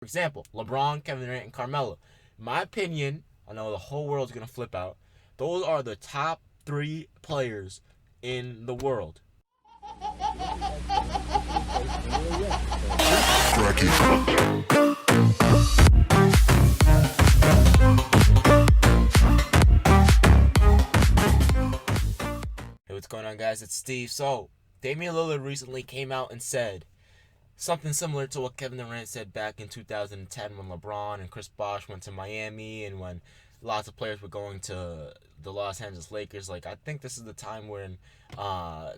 For example, LeBron, Kevin Durant, and Carmelo. In my opinion, I know the whole world's going to flip out. Those are the top three players in the world. Hey, what's going on, guys? It's Steve. So, Damian Lillard recently came out and said something similar to what Kevin Durant said back in 2010 when LeBron and Chris Bosh went to Miami and when lots of players were going to the Los Angeles Lakers. Like, I think this is the time when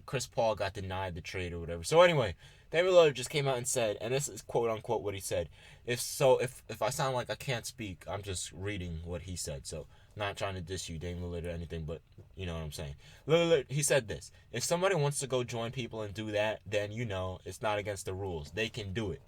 Chris Paul got denied the trade or whatever. So anyway, Damian Lillard just came out and said, and this is quote unquote what he said. If I sound like I can't speak, I'm just reading what he said. So not trying to diss you, Damian Lillard, or anything, but you know what I'm saying. Lillard, he said this: if somebody wants to go join people and do that, then it's not against the rules. They can do it.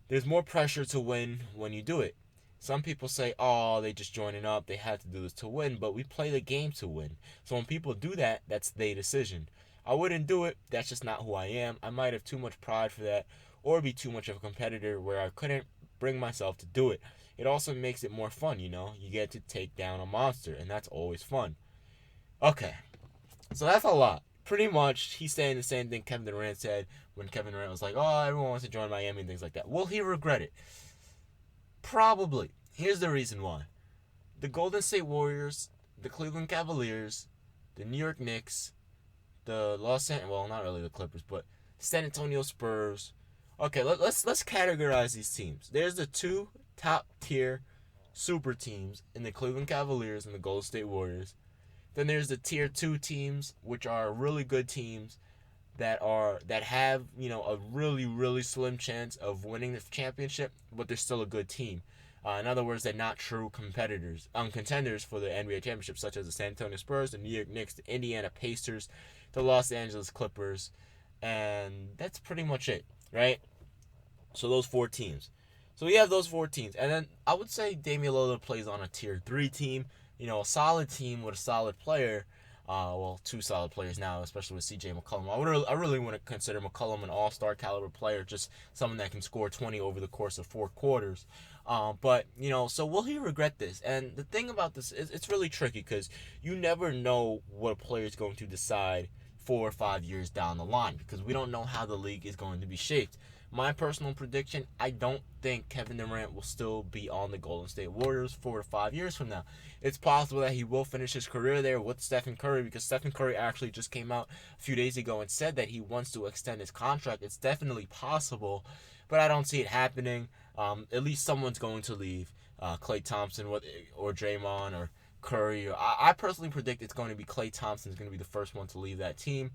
There's more pressure to win when you do it. Some people say, oh, they just joining up. They had to do this to win, but we play the game to win. So when people do that, that's their decision. I wouldn't do it. That's just not who I am. I might have too much pride for that or be too much of a competitor where I couldn't bring myself to do it. It also makes it more fun, You get to take down a monster, and that's always fun. Okay, so that's a lot. Pretty much, he's saying the same thing Kevin Durant said when Kevin Durant was like, oh, everyone wants to join Miami and things like that. Will he regret it? Probably. Here's the reason why. The Golden State Warriors, the Cleveland Cavaliers, the New York Knicks, the not really the Clippers, but San Antonio Spurs. Okay, let's categorize these teams. There's the two top tier super teams in the Cleveland Cavaliers and the Golden State Warriors. Then there's the tier 2 teams, which are really good teams that have a really really slim chance of winning the championship, but they're still a good team. In other words, they're not true contenders for the NBA championship, such as the San Antonio Spurs, the New York Knicks, the Indiana Pacers, the Los Angeles Clippers, and that's pretty much it, right? So those four teams. So we have those four teams, and then I would say Damian Lillard plays on a tier 3 team, a solid team with a solid player. Two solid players now, especially with CJ McCollum. I really want to consider McCollum an all-star caliber player, just someone that can score 20 over the course of 4 quarters. So will he regret this? And the thing about this is it's really tricky because you never know what a player is going to decide 4 or 5 years down the line because we don't know how the league is going to be shaped. My personal prediction, I don't think Kevin Durant will still be on the Golden State Warriors 4 to 5 years from now. It's possible that he will finish his career there with Stephen Curry because Stephen Curry actually just came out a few days ago and said that he wants to extend his contract. It's definitely possible, but I don't see it happening. At least someone's going to leave. Klay Thompson or Draymond or Curry. I personally predict it's going to be Klay Thompson is going to be the first one to leave that team.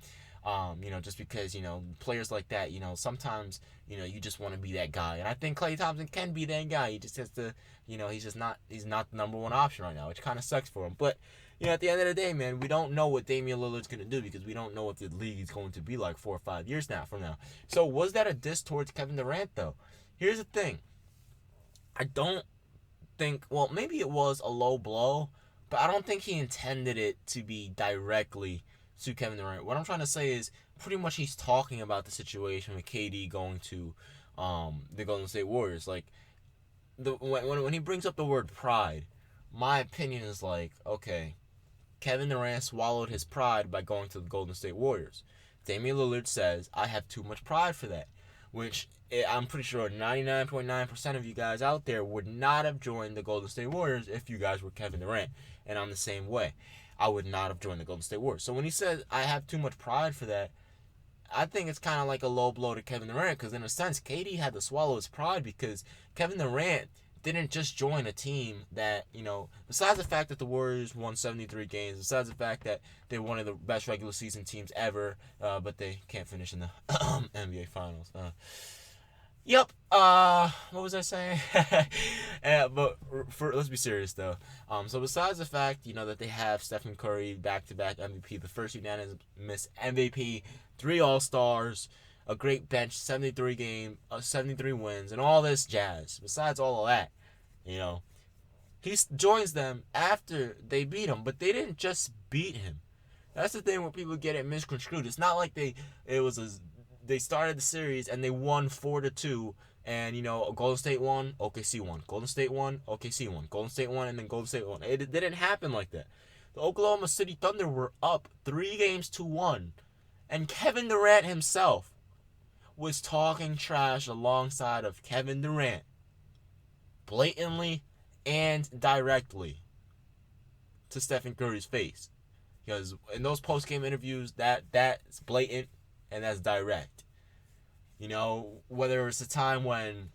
Just because, players like that, sometimes, you just want to be that guy. And I think Klay Thompson can be that guy. He just has to, he's not the number one option right now, which kind of sucks for him. But, at the end of the day, man, we don't know what Damian Lillard's going to do because we don't know what the league is going to be like 4 or 5 years from now. So was that a diss towards Kevin Durant, though? Here's the thing. I don't think, maybe it was a low blow, but I don't think he intended it to be directly to Kevin Durant. What I'm trying to say is pretty much he's talking about the situation with KD going to the Golden State Warriors. Like when he brings up the word pride, my opinion is like, okay, Kevin Durant swallowed his pride by going to the Golden State Warriors. Damian Lillard says, I have too much pride for that, which I'm pretty sure 99.9% of you guys out there would not have joined the Golden State Warriors if you guys were Kevin Durant. And I'm the same way. I would not have joined the Golden State Warriors. So when he says, I have too much pride for that, I think it's kind of like a low blow to Kevin Durant because in a sense, KD had to swallow his pride because Kevin Durant didn't just join a team that, besides the fact that the Warriors won 73 games, besides the fact that they're one of the best regular season teams ever, but they can't finish in the NBA Finals. Yep. What was I saying? But let's be serious though. So besides the fact, that they have Stephen Curry back-to-back MVP, the first unanimous MVP, 3 All-Stars, a great bench, 73 wins, and all this jazz. Besides all of that, he joins them after they beat him, but they didn't just beat him. That's the thing when people get it misconstrued. It's not like they started the series and they won 4-2 And, Golden State won, OKC won. Golden State won, OKC won. Golden State won, and then Golden State won. It didn't happen like that. The Oklahoma City Thunder were up 3-1. And Kevin Durant himself was talking trash alongside of Kevin Durant. Blatantly and directly to Stephen Curry's face. Because in those post-game interviews, that's blatant and that's direct. Whether it's a time when,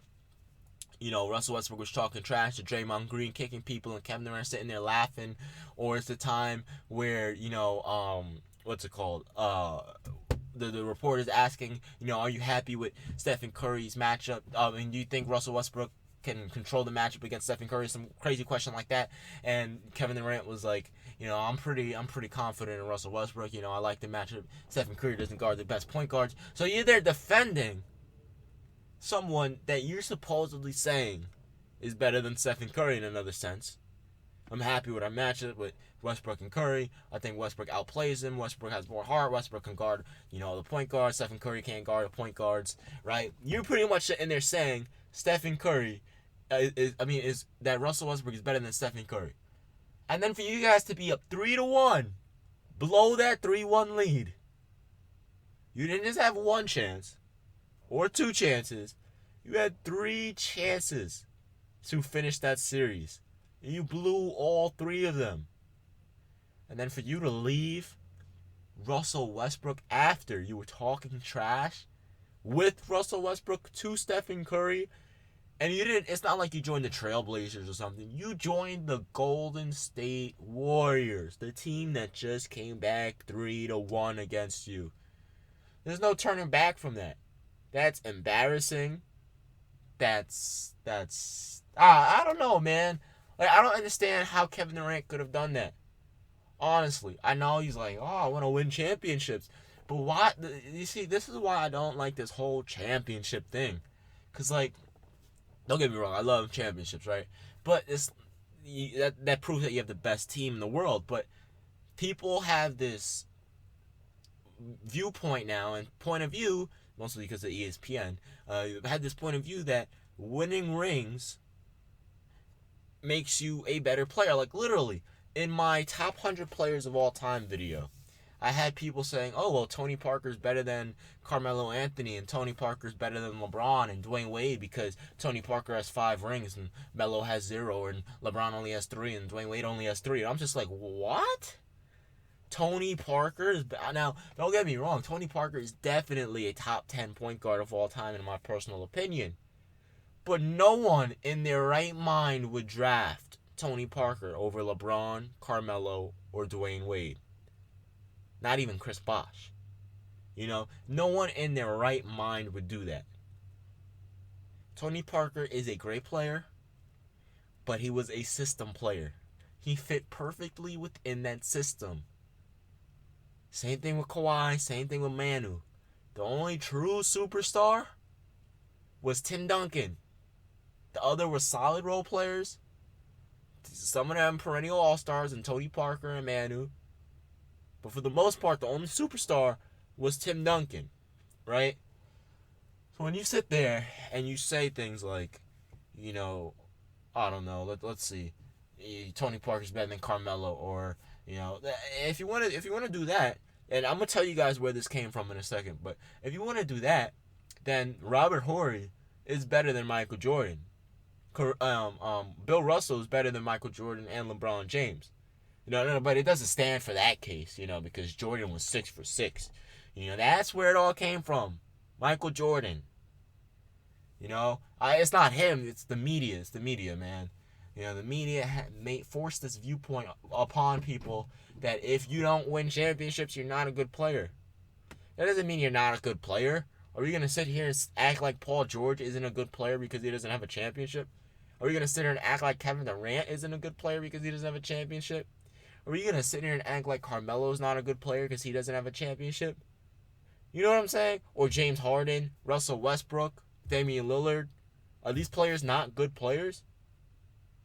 Russell Westbrook was talking trash to Draymond Green, kicking people, and Kevin Durant sitting there laughing, or it's the time where, what's it called? The reporter's asking, are you happy with Stephen Curry's matchup? Do you think Russell Westbrook can control the matchup against Stephen Curry? Some crazy question like that. And Kevin Durant was like, I'm pretty confident in Russell Westbrook. I like the matchup. Stephen Curry doesn't guard the best point guards. So you're there defending someone that you're supposedly saying is better than Stephen Curry in another sense. I'm happy with our matchup with Westbrook and Curry. I think Westbrook outplays him. Westbrook has more heart. Westbrook can guard, the point guards. Stephen Curry can't guard the point guards, right? You're pretty much sitting there saying Stephen Curry is that Russell Westbrook is better than Stephen Curry. And then for you guys to be up 3-1, blow that 3-1 lead. You didn't just have one chance or two chances. You had 3 chances to finish that series. And you blew all 3 of them. And then for you to leave Russell Westbrook after you were talking trash with Russell Westbrook to Stephen Curry. And you didn't, it's not like you joined the Trailblazers or something. You joined the Golden State Warriors, the team that just came back 3-1 against you. There's no turning back from that. That's embarrassing. I don't know, man. I don't understand how Kevin Durant could have done that. Honestly, I know he's like, I want to win championships. But why? You see, this is why I don't like this whole championship thing. Because, don't get me wrong, I love championships, right? But that proves that you have the best team in the world. But people have this viewpoint now, and point of view, mostly because of ESPN, had this point of view that winning rings makes you a better player. Like, literally, in my top 100 players of all time video, I had people saying, Tony Parker's better than Carmelo Anthony, and Tony Parker's better than LeBron and Dwyane Wade because Tony Parker has 5 rings and Melo has 0, and LeBron only has 3 and Dwyane Wade only has 3. And I'm just like, what? Tony Parker is... Now, don't get me wrong, Tony Parker is definitely a top 10 point guard of all time in my personal opinion. But no one in their right mind would draft Tony Parker over LeBron, Carmelo, or Dwyane Wade. Not even Chris Bosh. No one in their right mind would do that. Tony Parker is a great player, but he was a system player. He fit perfectly within that system. Same thing with Kawhi, same thing with Manu. The only true superstar was Tim Duncan. The other were solid role players. Some of them perennial all-stars, and Tony Parker and Manu. But for the most part, the only superstar was Tim Duncan, right? So when you sit there and you say things like, I don't know, let's see, Tony Parker's better than Carmelo, or if you want to do that, and I'm gonna tell you guys where this came from in a second, but if you want to do that, then Robert Horry is better than Michael Jordan. Bill Russell is better than Michael Jordan and LeBron James. No, but it doesn't stand for that case, because Jordan was 6 for 6. That's where it all came from. Michael Jordan. It's not him, it's the media. It's the media, man. The media forced this viewpoint upon people that if you don't win championships, you're not a good player. That doesn't mean you're not a good player. Are you going to sit here and act like Paul George isn't a good player because he doesn't have a championship? Are you going to sit here and act like Kevin Durant isn't a good player because he doesn't have a championship? Are you going to sit here and act like Carmelo's not a good player because he doesn't have a championship? You know what I'm saying? Or James Harden, Russell Westbrook, Damian Lillard. Are these players not good players?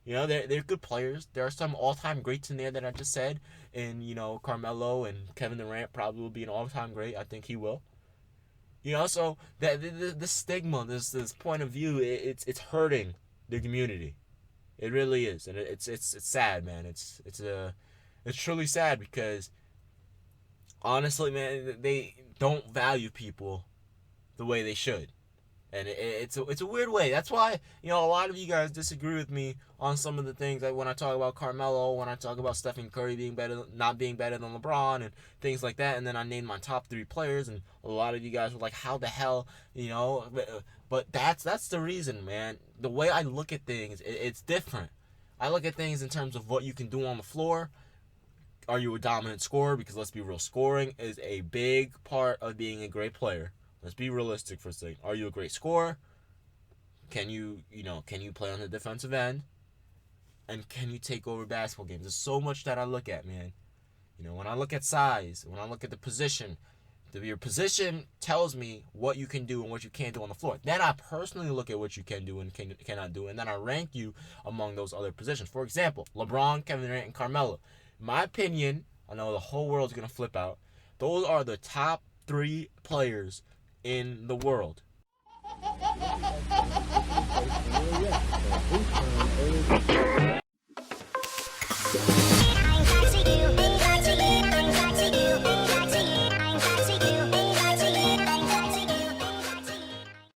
They're good players. There are some all-time greats in there that I just said. And, Carmelo and Kevin Durant probably will be an all-time great. I think he will. So that the stigma, this point of view, it's hurting the community. It really is, and it's sad, man. It's truly sad because honestly, man, they don't value people the way they should. And it's a weird way. That's why a lot of you guys disagree with me on some of the things, like when I talk about Carmelo, when I talk about Stephen Curry not being better than LeBron, and things like that. And then I named my top 3 players, and a lot of you guys were like, "How the hell?" But that's the reason, man. The way I look at things, it's different. I look at things in terms of what you can do on the floor. Are you a dominant scorer? Because let's be real, scoring is a big part of being a great player. Let's be realistic for a second. Are you a great scorer? Can you play on the defensive end? And can you take over basketball games? There's so much that I look at, man. When I look at size, when I look at the position, your position tells me what you can do and what you can't do on the floor. Then I personally look at what you can do and cannot do, and then I rank you among those other positions. For example, LeBron, Kevin Durant, and Carmelo. In my opinion, I know the whole world's going to flip out. Those are the top 3 players in the world.